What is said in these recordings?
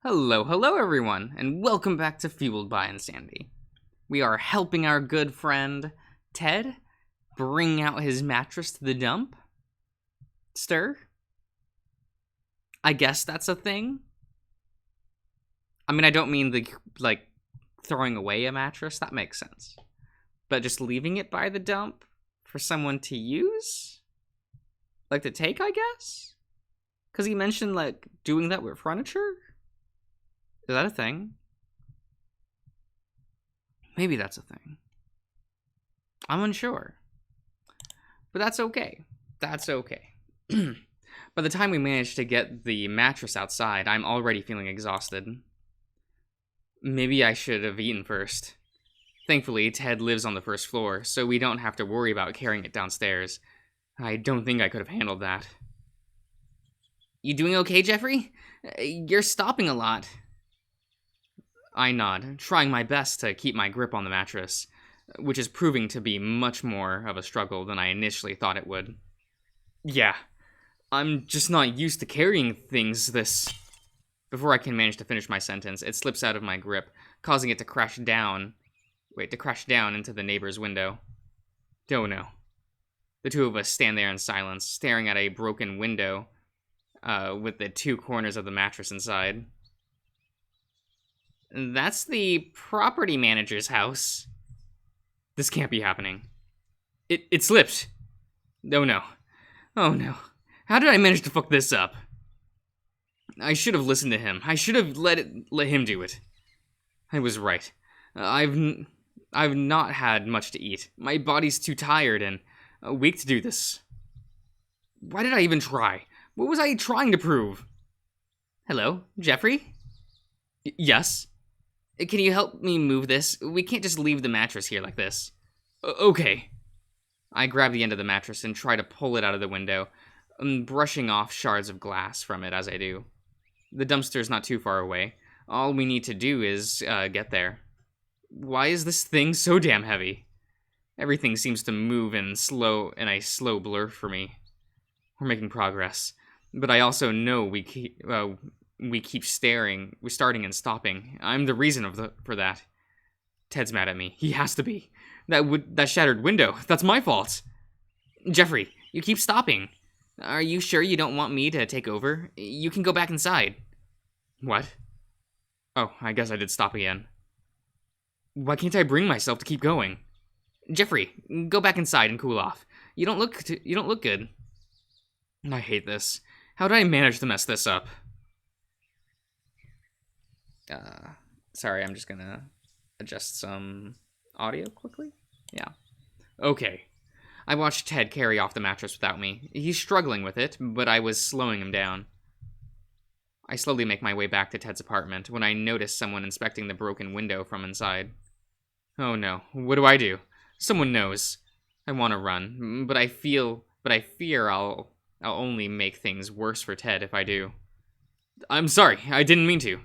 Hello everyone, and welcome back to Fueled by Insanity. We are helping our good friend, Ted, bring out his mattress to the dump. Stir? I guess that's a thing? I mean, I don't mean throwing away a mattress, that makes sense. But just leaving it by the dump for someone to use? Like to take, I guess? Because he mentioned, doing that with furniture? Is that a thing? Maybe that's a thing. I'm unsure. But that's okay. That's okay. By the time we manage to get the mattress outside, I'm already feeling exhausted. Maybe I should have eaten first. Thankfully, Ted lives on the first floor, so we don't have to worry about carrying it downstairs. I don't think I could have handled that. You doing okay, Jeffrey? You're stopping a lot. I nod, trying my best to keep my grip on the mattress, which is proving to be much more of a struggle than I initially thought it would. Yeah, I'm just not used to carrying things this... Before I can manage to finish my sentence, it slips out of my grip, causing it to crash down into the neighbor's window. Oh no. The two of us stand there in silence, staring at a broken window, with the two corners of the mattress inside. That's the property manager's house. This can't be happening. It slipped. Oh no. Oh no. How did I manage to fuck this up? I should have listened to him. I should have let him do it. I was right. I've not had much to eat. My body's too tired and weak to do this. Why did I even try? What was I trying to prove? Hello, Jeffrey? Yes? Can you help me move this? We can't just leave the mattress here like this. Okay. I grab the end of the mattress and try to pull it out of the window, brushing off shards of glass from it as I do. The dumpster's not too far away. All we need to do is get there. Why is this thing so damn heavy? Everything seems to move in a slow blur for me. We're making progress, but I also know we keep starting and stopping. I'm the reason for that. Ted's mad at me. He has to be. That shattered window, that's my fault. Jeffrey, you keep stopping. Are you sure you don't want me to take over? You can go back inside. What? Oh, I guess I did stop again. Why can't I bring myself to keep going? Jeffrey, go back inside and cool off. You don't look good. I hate this. How did I manage to mess this up? Sorry, I'm just gonna adjust some audio quickly. Yeah. Okay. I watched Ted carry off the mattress without me. He's struggling with it, but I was slowing him down. I slowly make my way back to Ted's apartment when I notice someone inspecting the broken window from inside. Oh no, what do? Someone knows. I want to run, but I fear I'll only make things worse for Ted if I do. I'm sorry, I didn't mean to.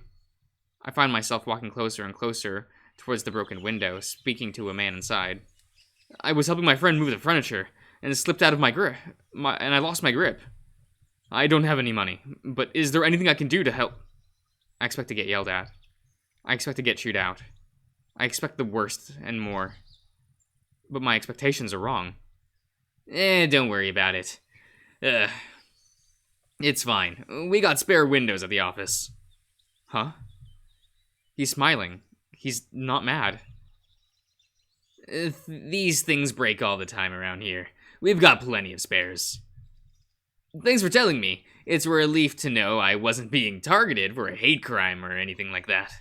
I find myself walking closer and closer towards the broken window, speaking to a man inside. I was helping my friend move the furniture, and it slipped out of my grip, and I lost my grip. I don't have any money, but is there anything I can do to help? I expect to get yelled at. I expect to get chewed out. I expect the worst and more. But my expectations are wrong. Don't worry about it. It's fine. We got spare windows at the office. Huh? He's smiling. He's not mad. These things break all the time around here. We've got plenty of spares. Thanks for telling me. It's a relief to know I wasn't being targeted for a hate crime or anything like that.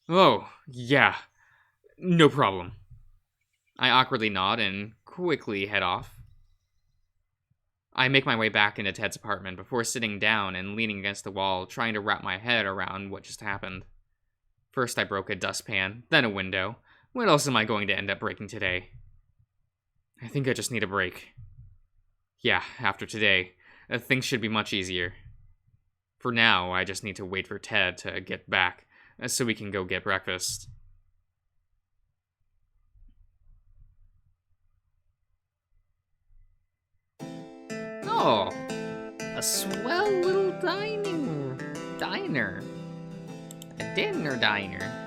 Oh, yeah. No problem. I awkwardly nod and quickly head off. I make my way back into Ted's apartment before sitting down and leaning against the wall, trying to wrap my head around what just happened. First I broke a dustpan, then a window. What else am I going to end up breaking today? I think I just need a break. Yeah, after today, things should be much easier. For now, I just need to wait for Ted to get back, so we can go get breakfast. Oh, a swell little diner. A dinner diner.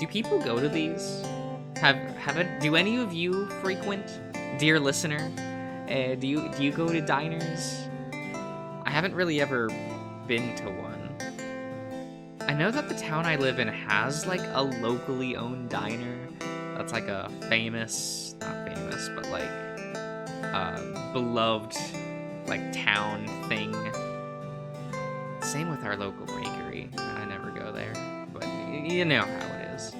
Do people go to these? Do any of you frequent, dear listener? Do you go to diners? I haven't really ever been to one. I know that the town I live in has like a locally owned diner. That's like a not famous, but like beloved like town thing. Same with our local bakery. I never go there, but you know how it is.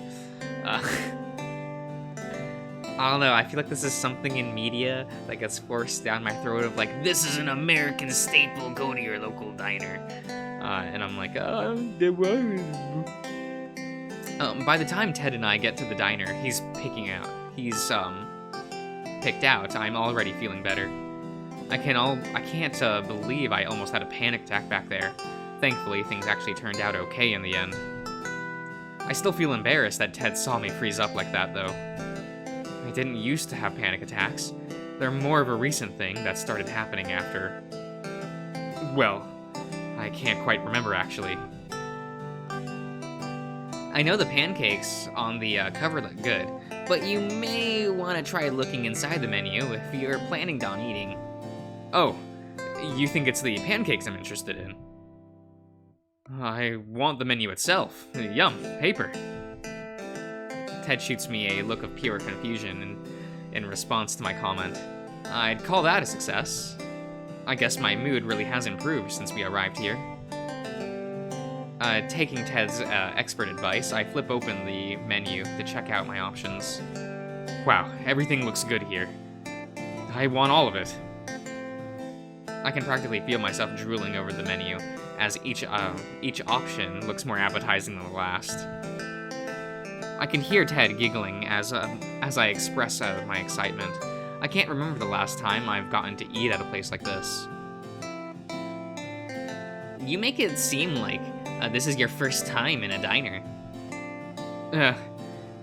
I don't know, I feel like this is something in media that gets forced down my throat of like, this is an American staple, go to your local diner. And I'm like, by the time Ted and I get to the diner, he's picked out, I'm already feeling better. I can't believe I almost had a panic attack back there. Thankfully, things actually turned out okay in the end. I still feel embarrassed that Ted saw me freeze up like that, though. I didn't used to have panic attacks. They're more of a recent thing that started happening after... Well, I can't quite remember, actually. I know the pancakes on the cover look good, but you may want to try looking inside the menu if you're planning on eating. Oh, you think it's the pancakes I'm interested in? I want the menu itself. Yum, paper. Ted shoots me a look of pure confusion in response to my comment. I'd call that a success. I guess my mood really has improved since we arrived here. Taking Ted's expert advice, I flip open the menu to check out my options. Wow, everything looks good here. I want all of it. I can practically feel myself drooling over the menu, as each option looks more appetizing than the last. I can hear Ted giggling as I express my excitement. I can't remember the last time I've gotten to eat at a place like this. You make it seem like this is your first time in a diner.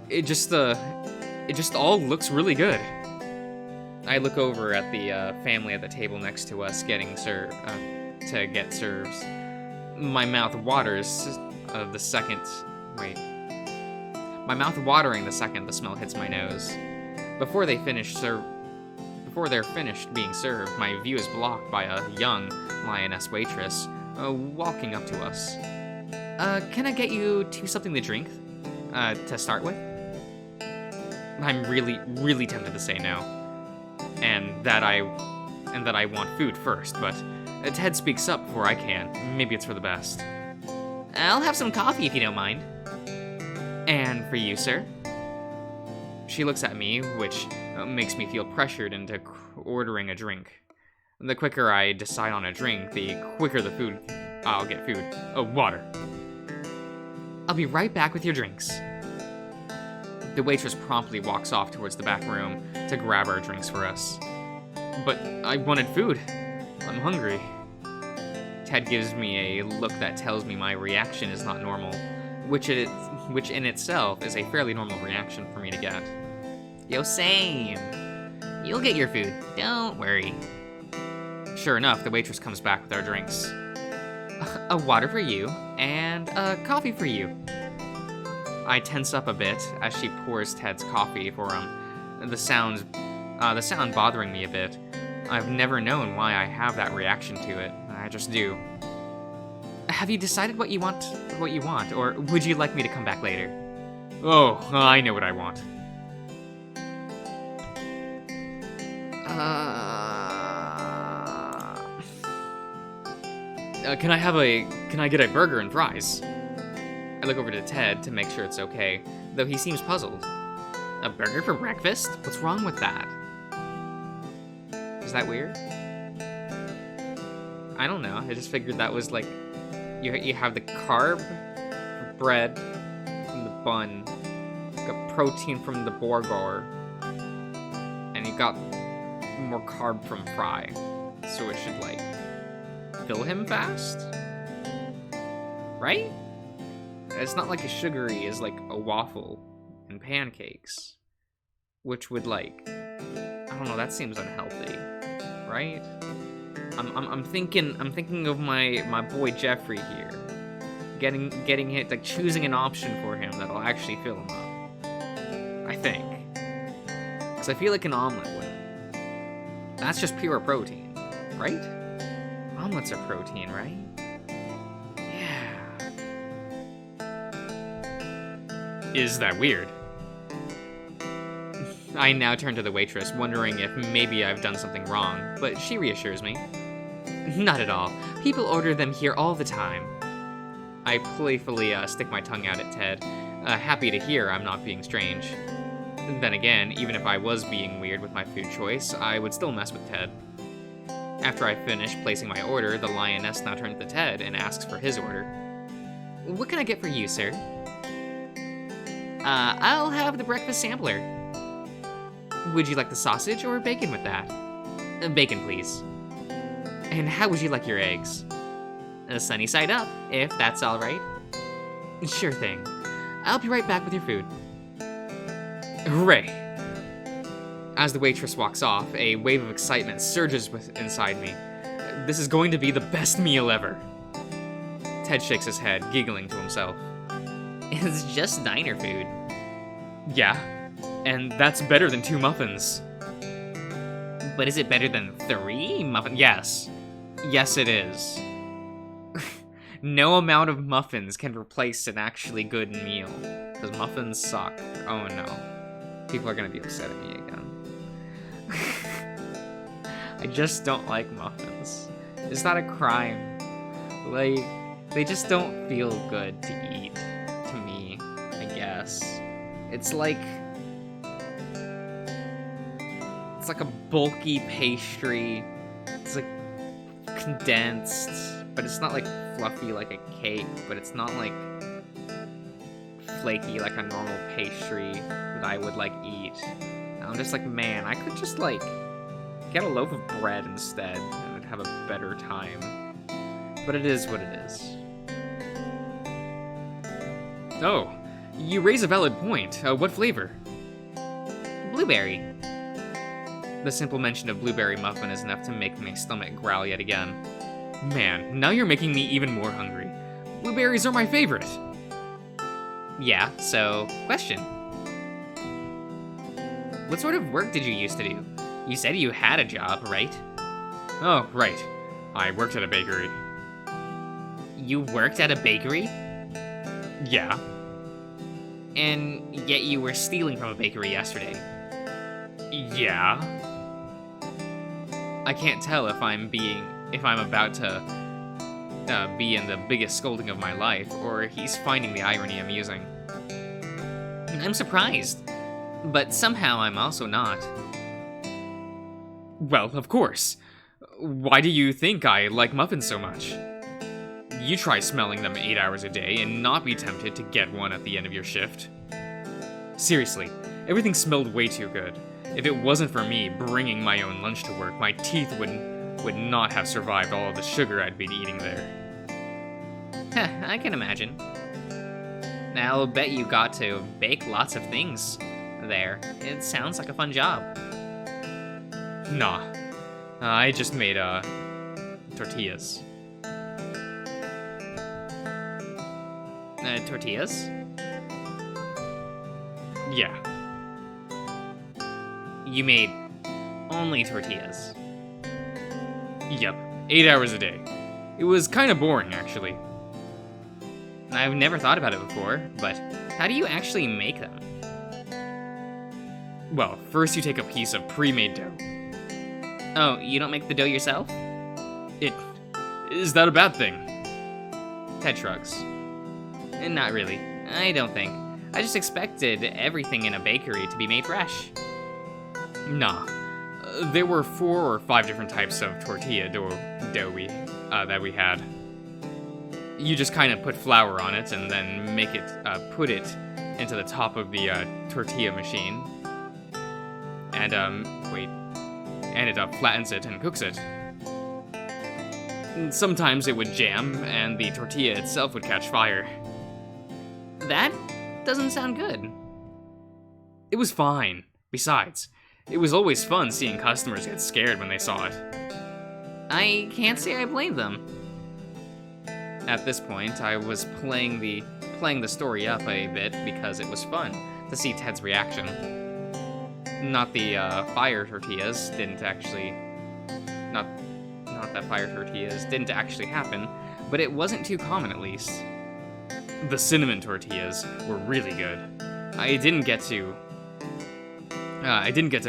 It just all looks really good. I look over at the family at the table next to us to get serves. My mouth waters My mouth watering the second the smell hits my nose. Before they're finished being served, my view is blocked by a young lioness waitress walking up to us. Can I get you something to drink? To start with? I'm really, really tempted to say no. And that I want food first, but Ted speaks up before I can. Maybe it's for the best. I'll have some coffee if you don't mind. And for you, sir? She looks at me, which makes me feel pressured into ordering a drink. The quicker I decide on a drink, the quicker I'll get food. Oh, water. I'll be right back with your drinks. The waitress promptly walks off towards the back room to grab our drinks for us. But I wanted food. I'm hungry. Ted gives me a look that tells me my reaction is not normal, which in itself is a fairly normal reaction for me to get. Yo, same. You'll get your food, don't worry. Sure enough, the waitress comes back with our drinks. A water for you, and a coffee for you. I tense up a bit as she pours Ted's coffee for him, the sound bothering me a bit. I've never known why I have that reaction to it. I just do. Have you decided what you want, or would you like me to come back later? Oh, I know what I want. Can I get a burger and fries? I look over to Ted to make sure it's okay, though he seems puzzled. A burger for breakfast? What's wrong with that? Is that weird? I don't know, I just figured that was like, you have the carb, bread, from the bun, you got protein from the burger, and you got more carb from fry, so it should like, fill him fast? Right? It's not like as sugary as like a waffle and pancakes, which would like, I don't know, that seems unhealthy, right? I'm thinking of my boy Jeffrey here. Getting it, like, choosing an option for him that'll actually fill him up. I think. Because I feel like an omelet would. That's just pure protein, right? Omelets are protein, right? Yeah. Is that weird? I now turn to the waitress, wondering if maybe I've done something wrong, but she reassures me. Not at all. People order them here all the time. I playfully stick my tongue out at Ted, happy to hear I'm not being strange. Then again, even if I was being weird with my food choice, I would still mess with Ted. After I finish placing my order, the lioness now turns to Ted and asks for his order. What can I get for you, sir? I'll have the breakfast sampler. Would you like the sausage or bacon with that? Bacon, please. And how would you like your eggs? Sunny side up, if that's all right. Sure thing. I'll be right back with your food. Hooray! As the waitress walks off, a wave of excitement surges inside me. This is going to be the best meal ever. Ted shakes his head, giggling to himself. It's just diner food. Yeah, and that's better than 2 muffins. But is it better than 3 muffins? Yes. Yes, it is. No amount of muffins can replace an actually good meal. Because muffins suck. Oh no. People are gonna be upset at me again. I just don't like muffins. It's not a crime. Like, they just don't feel good to eat, to me, I guess. It's like a bulky pastry. It's like condensed, but it's not like fluffy like a cake, but it's not like flaky like a normal pastry that I would like eat. And I'm just like, man, I could just like get a loaf of bread instead and I'd have a better time. But it is what it is. Oh, you raise a valid point. What flavor? Blueberry. The simple mention of blueberry muffin is enough to make my stomach growl yet again. Man, now you're making me even more hungry. Blueberries are my favorite. Yeah, so, question. What sort of work did you used to do? You said you had a job, right? Oh, right. I worked at a bakery. You worked at a bakery? Yeah. And yet you were stealing from a bakery yesterday. Yeah. I can't tell if I'm about to be in the biggest scolding of my life, or he's finding the irony amusing. I'm surprised, but somehow I'm also not. Well, of course. Why do you think I like muffins so much? You try smelling them 8 hours a day and not be tempted to get one at the end of your shift. Seriously, everything smelled way too good. If it wasn't for me bringing my own lunch to work, my teeth would not have survived all of the sugar I'd been eating there. Heh, I can imagine. I'll bet you got to bake lots of things there. It sounds like a fun job. Nah, I just made, tortillas. Tortillas? Yeah. You made only tortillas? Yep, 8 hours a day. It was kind of boring, actually. I've never thought about it before, but how do you actually make them? Well, first you take a piece of pre-made dough. Oh, you don't make the dough yourself? Is that a bad thing? Ted shrugs. Not really. I don't think. I just expected everything in a bakery to be made fresh. Nah. There were 4 or 5 different types of tortilla dough that we had. You just kind of put flour on it and then put it into the top of the tortilla machine. And, it flattens it and cooks it. Sometimes it would jam and the tortilla itself would catch fire. That doesn't sound good. It was fine. Besides, it was always fun seeing customers get scared when they saw it. I can't say I blame them. At this point, I was playing the story up a bit because it was fun to see Ted's reaction. Not the fire tortillas didn't actually, not that fire tortillas didn't actually happen, but it wasn't too common at least. The cinnamon tortillas were really good. I didn't get to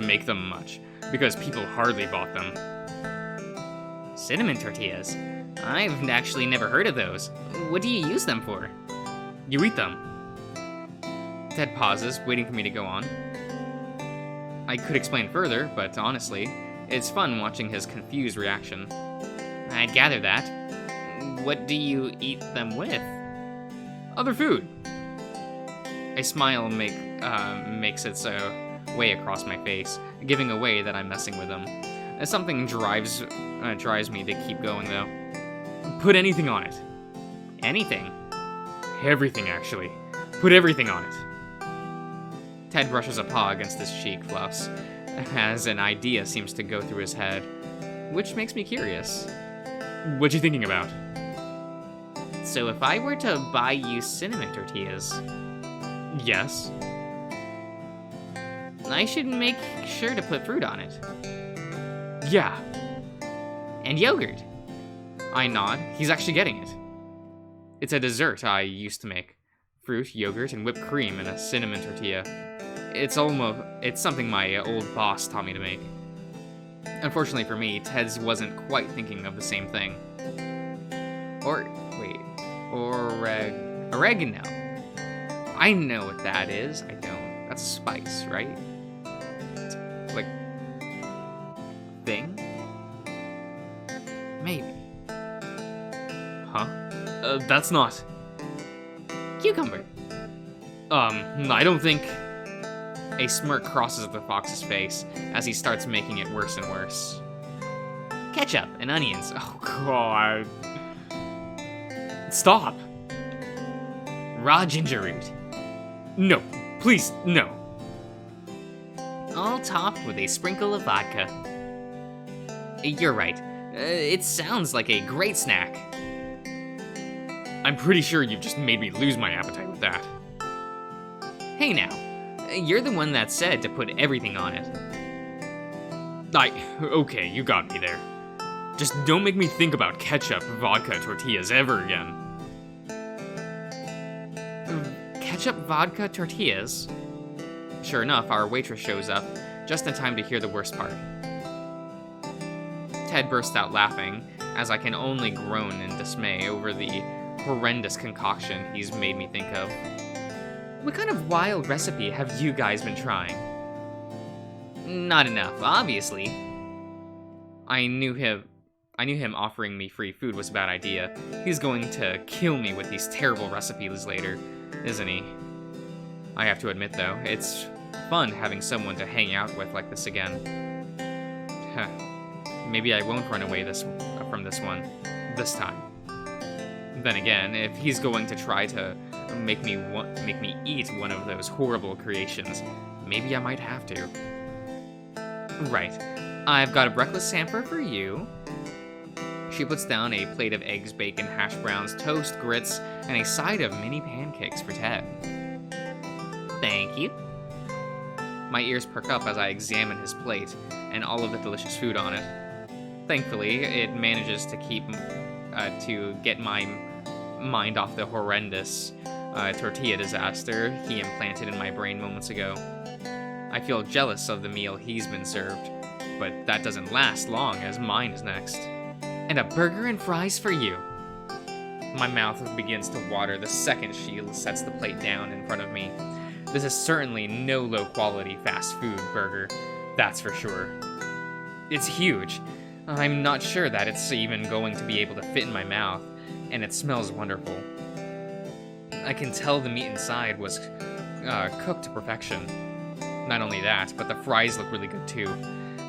make them much because people hardly bought them. Cinnamon tortillas? I've actually never heard of those. What do you use them for? You eat them. Ted pauses, waiting for me to go on. I could explain further, but honestly, it's fun watching his confused reaction. I'd gather that. What do you eat them with? Other food. A smile makes its way across my face, giving away that I'm messing with him. Something drives me to keep going, though. Put anything on it. Anything? Everything, actually. Put everything on it. Ted brushes a paw against his cheek fluffs, as an idea seems to go through his head, which makes me curious. What you thinking about? So if I were to buy you cinnamon tortillas... Yes? I should make sure to put fruit on it. Yeah. And yogurt. I nod. He's actually getting it. It's a dessert I used to make. Fruit, yogurt, and whipped cream in a cinnamon tortilla. It's something my old boss taught me to make. Unfortunately for me, Ted's wasn't quite thinking of the same thing. Oregano. I know what that is. I don't. That's spice, right? It's like... thing? Maybe. Huh? That's not... Cucumber. I don't think... A smirk crosses the fox's face as he starts making it worse and worse. Ketchup and onions. Oh, God. Stop. Raw ginger root. No, please, no. All topped with a sprinkle of vodka. You're right. It sounds like a great snack. I'm pretty sure you've just made me lose my appetite with that. Hey now, you're the one that said to put everything on it. Okay, you got me there. Just don't make me think about ketchup, vodka, tortillas ever again. Ketchup, vodka, tortillas? Sure enough, our waitress shows up, just in time to hear the worst part. Ted bursts out laughing, as I can only groan in dismay over the horrendous concoction he's made me think of. What kind of wild recipe have you guys been trying? Not enough, obviously. I knew him offering me free food was a bad idea. He's going to kill me with these terrible recipes later, isn't he? I have to admit, though, it's fun having someone to hang out with like this again. Maybe I won't run away from this one, this time. Then again, if he's going to try to make me eat one of those horrible creations, maybe I might have to. Right, I've got a breakfast hamper for you. She puts down a plate of eggs, bacon, hash browns, toast, grits, and a side of mini pancakes for Ted. Thank you. My ears perk up as I examine his plate and all of the delicious food on it. Thankfully, it manages to get my mind off the horrendous tortilla disaster he implanted in my brain moments ago. I feel jealous of the meal he's been served, but that doesn't last long as mine is next. And a burger and fries for you. My mouth begins to water the second she sets the plate down in front of me. This is certainly no low-quality fast food burger, that's for sure. It's huge. I'm not sure that it's even going to be able to fit in my mouth, and it smells wonderful. I can tell the meat inside was cooked to perfection. Not only that, but the fries look really good too.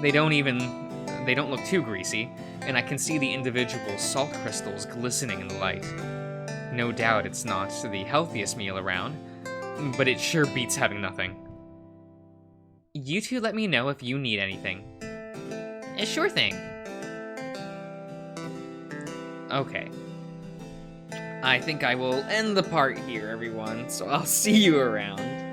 They don't look too greasy, and I can see the individual salt crystals glistening in the light. No doubt it's not the healthiest meal around, but it sure beats having nothing. You two let me know if you need anything. Sure thing. Okay. I think I will end the part here, everyone, so I'll see you around.